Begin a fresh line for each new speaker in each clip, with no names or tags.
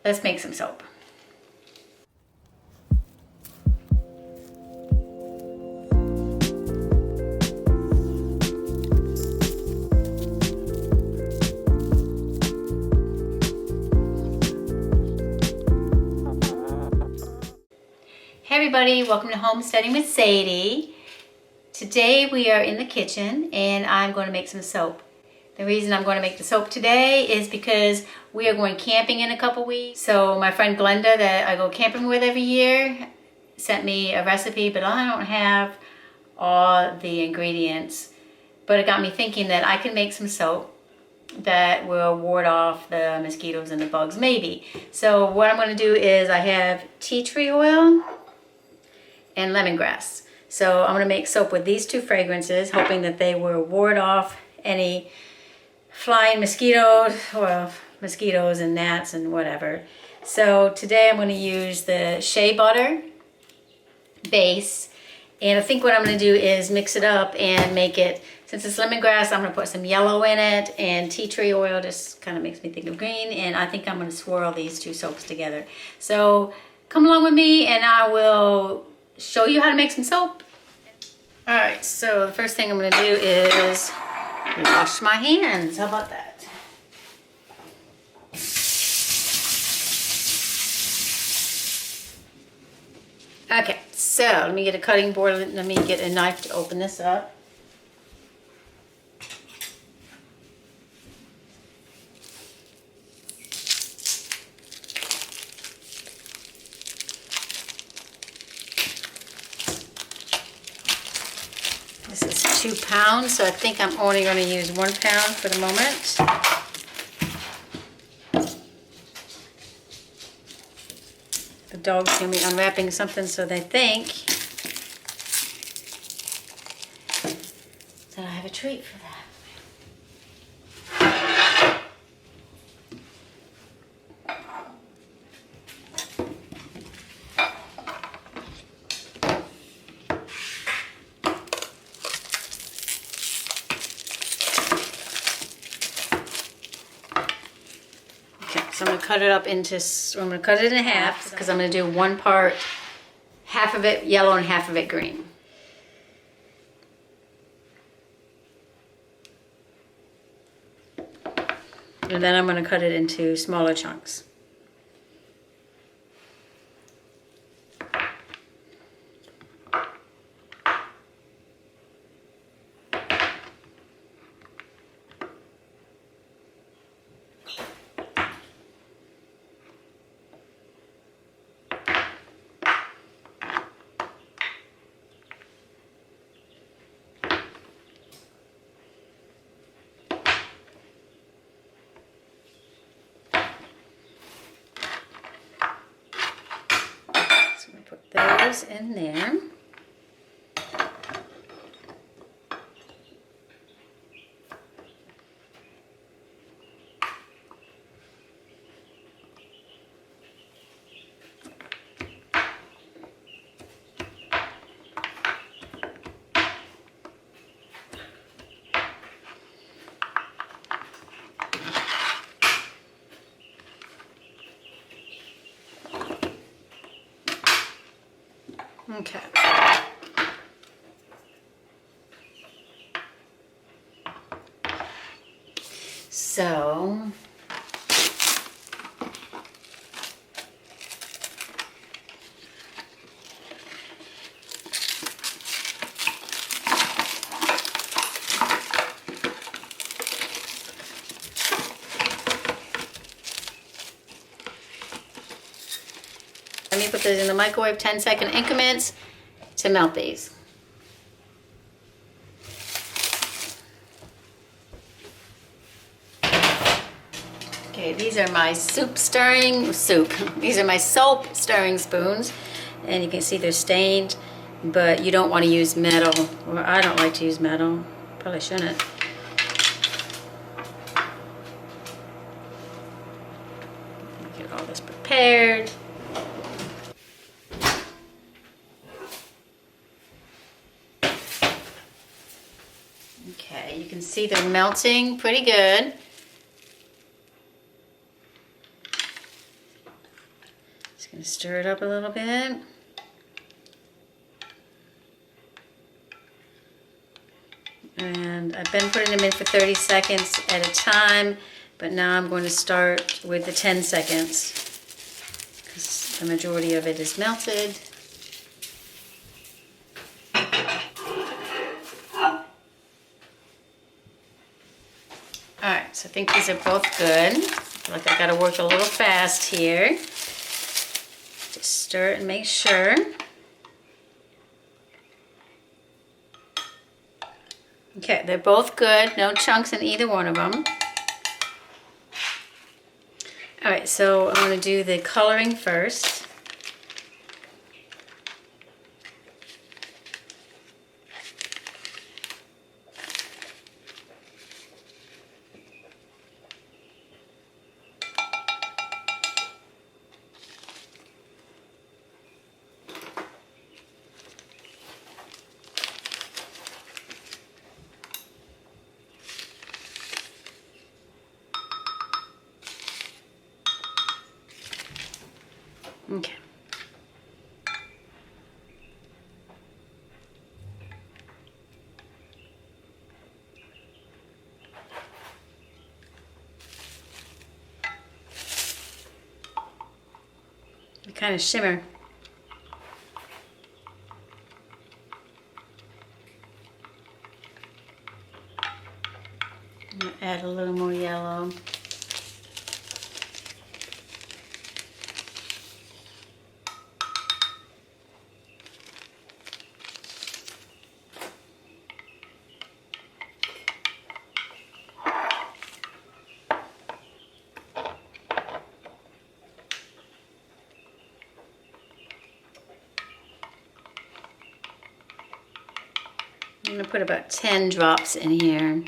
let's make some soap. Hey everybody, welcome to Homesteading with Sadie. Today we are in the kitchen and I'm going to make some soap. The reason I'm going to make the soap today is because we are going camping in a couple weeks. So my friend Glenda that I go camping with every year sent me a recipe, but I don't have all the ingredients. But it got me thinking that I can make some soap that will ward off the mosquitoes and the bugs, maybe. So what I'm going to do is I have tea tree oil and lemongrass. So I'm going to make soap with these two fragrances, hoping that they will ward off any flying mosquitoes, well, mosquitoes and gnats and whatever. So today I'm going to use the shea butter base, and I think what I'm going to do is mix it up and make it, since it's lemongrass, I'm going to put some yellow in it, and tea tree oil just kind of makes me think of green, and I think I'm going to swirl these two soaps together. So come along with me and I will show you how to make some soap. Alright, so the first thing I'm going to do is wash my hands. How about that? Okay, so let me get a cutting board. Let me get a knife to open this up. This is 2 pounds, so I think I'm only going to use 1 pound for the moment. The dogs hear me unwrapping something, so they think that I have a treat for them. So I'm going to cut it up into, I'm going to cut it in half because I'm going to do one part, half of it yellow and half of it green. And then I'm going to cut it into smaller chunks. Put those in there. Okay. So let me put these in the microwave 10-second increments to melt these. Okay, these are my these are my soap stirring spoons, and you can see they're stained, but you don't want to use metal. Well, I don't like to use metal. Probably shouldn't. Get all this prepared. Okay, you can see they're melting pretty good. Just gonna stir it up a little bit. And I've been putting them in for 30 seconds at a time, but now I'm going to start with the 10 seconds because the majority of it is melted. Alright, so I think these are both good. I feel like I gotta work a little fast here. Just stir it and make sure. Okay, they're both good. No chunks in either one of them. Alright, so I'm going to do the coloring first. Okay. They kind of shimmer. I'm going to add a little more yellow. I'm going to put about 10 drops in here.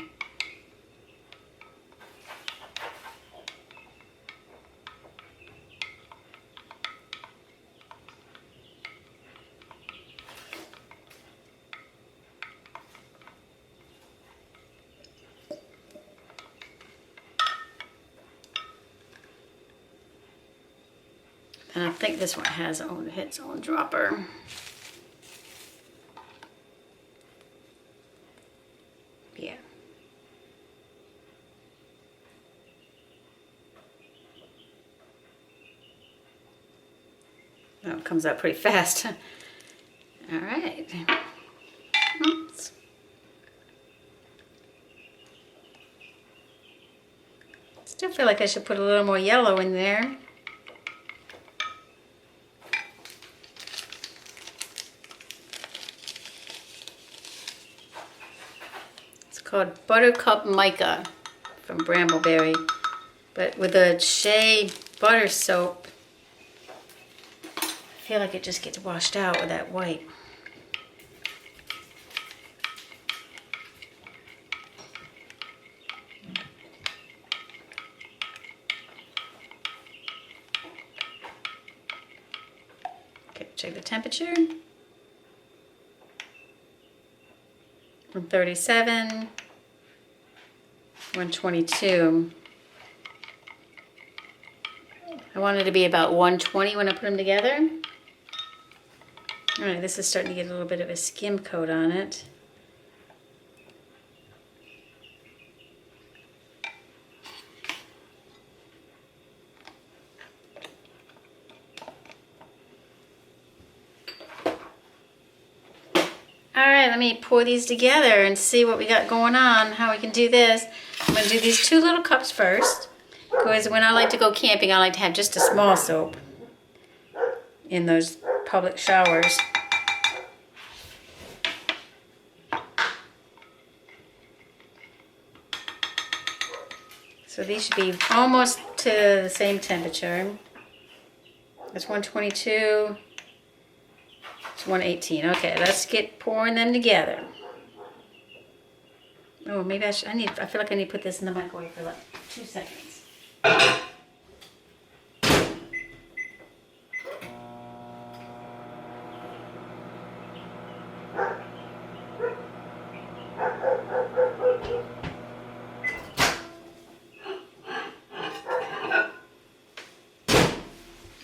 And I think this one has its own dropper. Yeah. Oh, it comes out pretty fast. All right. Oops. Still feel like I should put a little more yellow in there. It's called Buttercup Mica from Brambleberry. But with a shea butter soap, I feel like it just gets washed out with that white. Okay, check the temperature. 137, 122. I want it to be about 120 when I put them together. All right, this is starting to get a little bit of a skim coat on it. All right, let me pour these together and see what we got going on, how we can do this. I'm gonna do these 2 little cups first, because when I like to go camping, I like to have just a small soap in those public showers. So these should be almost to the same temperature. That's 122. It's 118. Okay, let's get pouring them together. Oh, maybe I feel like I need to put this in the microwave for like 2 seconds.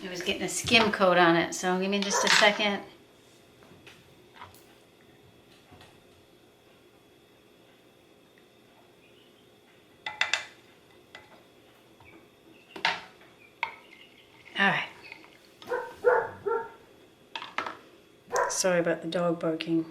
It was getting a skim coat on it, so give me just a second. All right. Sorry about the dog barking.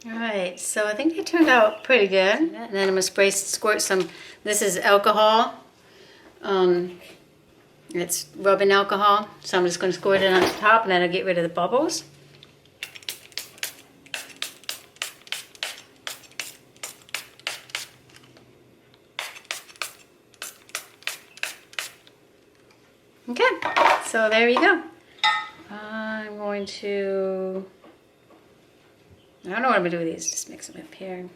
All right, so I think they turned out pretty good. And then I'm gonna squirt some, this is alcohol. It's rubbing alcohol. So I'm just gonna squirt it on the top and then I'll get rid of the bubbles. Okay, so there you go. I'm going to, I don't know what I'm gonna do with these, just mix them up here.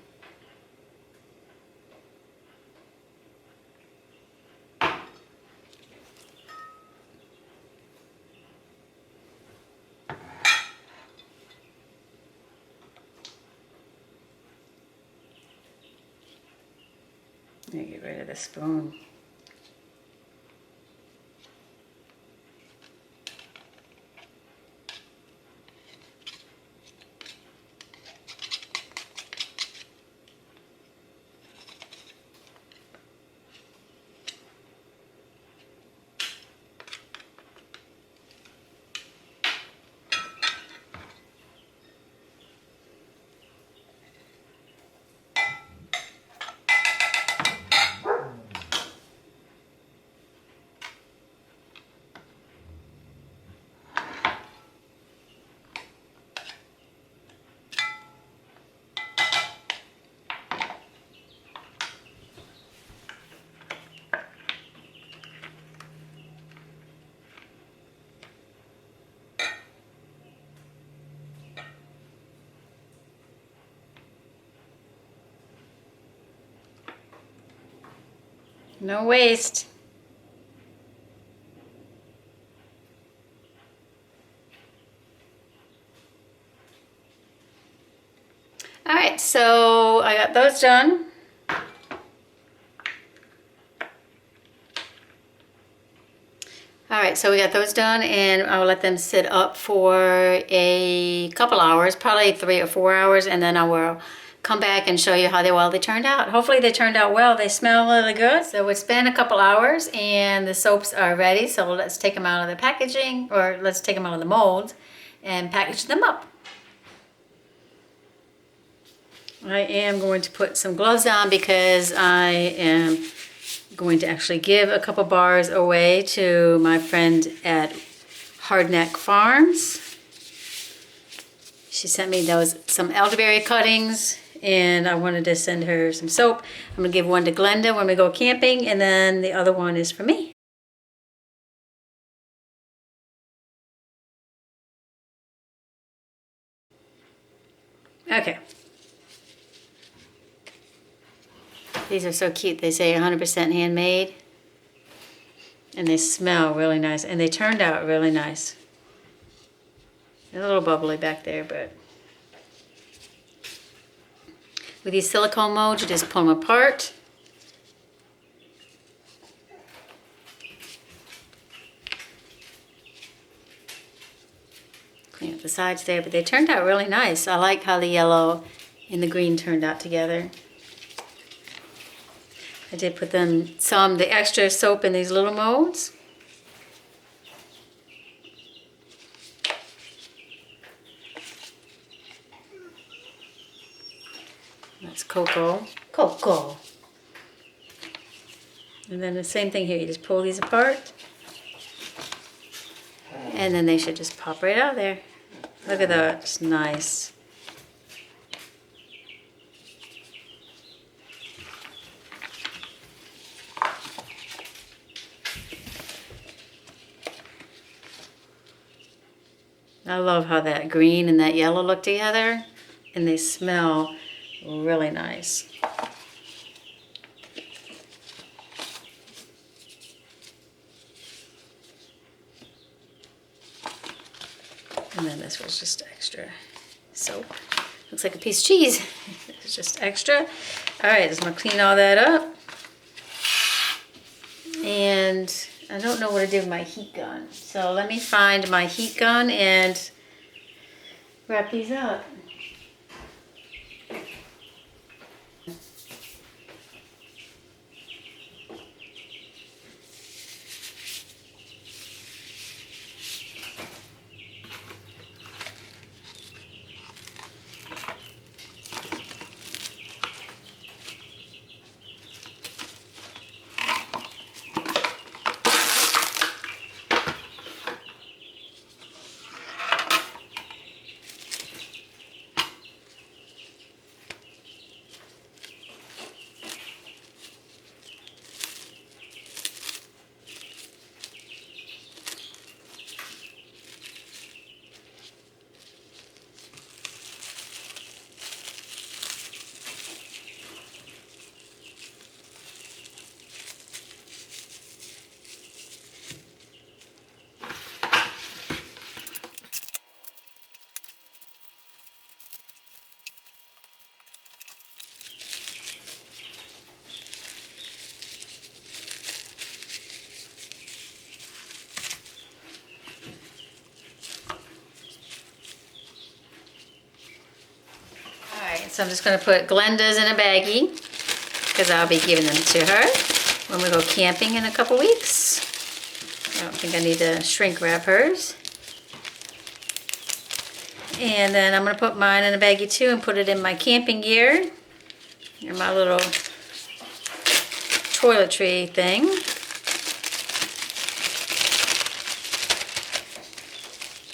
Let me get rid of the spoon. No waste. All right, so I got those done. All right, so we got those done and I'll let them sit up for a couple hours, probably 3 or 4 hours, and then I will come back and show you how they turned out. Hopefully they turned out well. They smell really good. So it's been a couple hours and the soaps are ready. So let's take them out of the packaging, or let's take them out of the mold and package them up. I am going to put some gloves on because I am going to actually give a couple bars away to my friend at Hardnack Farms. She sent me some elderberry cuttings and I wanted to send her some soap. I'm gonna give one to Glenda when we go camping and then the other one is for me. Okay. These are so cute. They say 100% handmade. And they smell really nice. And they turned out really nice. They're a little bubbly back there, but... With these silicone molds, you just pull them apart. Clean up the sides there, but they turned out really nice. I like how the yellow and the green turned out together. I did put the extra soap in these little molds. That's cocoa. Cocoa. And then the same thing here, you just pull these apart. And then they should just pop right out there. Look at that, it's nice. I love how that green and that yellow look together, and they smell really nice. And then this was just extra soap. Looks like a piece of cheese. It's just extra. All right, just gonna clean all that up. And I don't know what to do with my heat gun. So let me find my heat gun and wrap these up. So I'm just going to put Glenda's in a baggie because I'll be giving them to her when we go camping in a couple weeks. I don't think I need to shrink wrap hers. And then I'm going to put mine in a baggie too and put it in my camping gear and my little toiletry thing.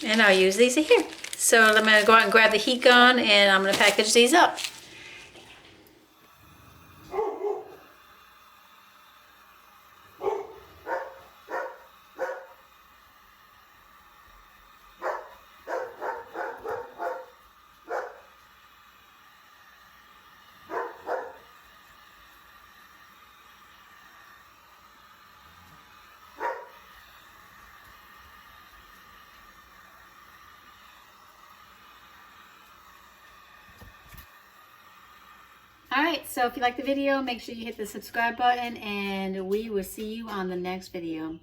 And I'll use these here. So I'm going to go out and grab the heat gun and I'm going to package these up. Alright, so if you like the video, make sure you hit the subscribe button and we will see you on the next video.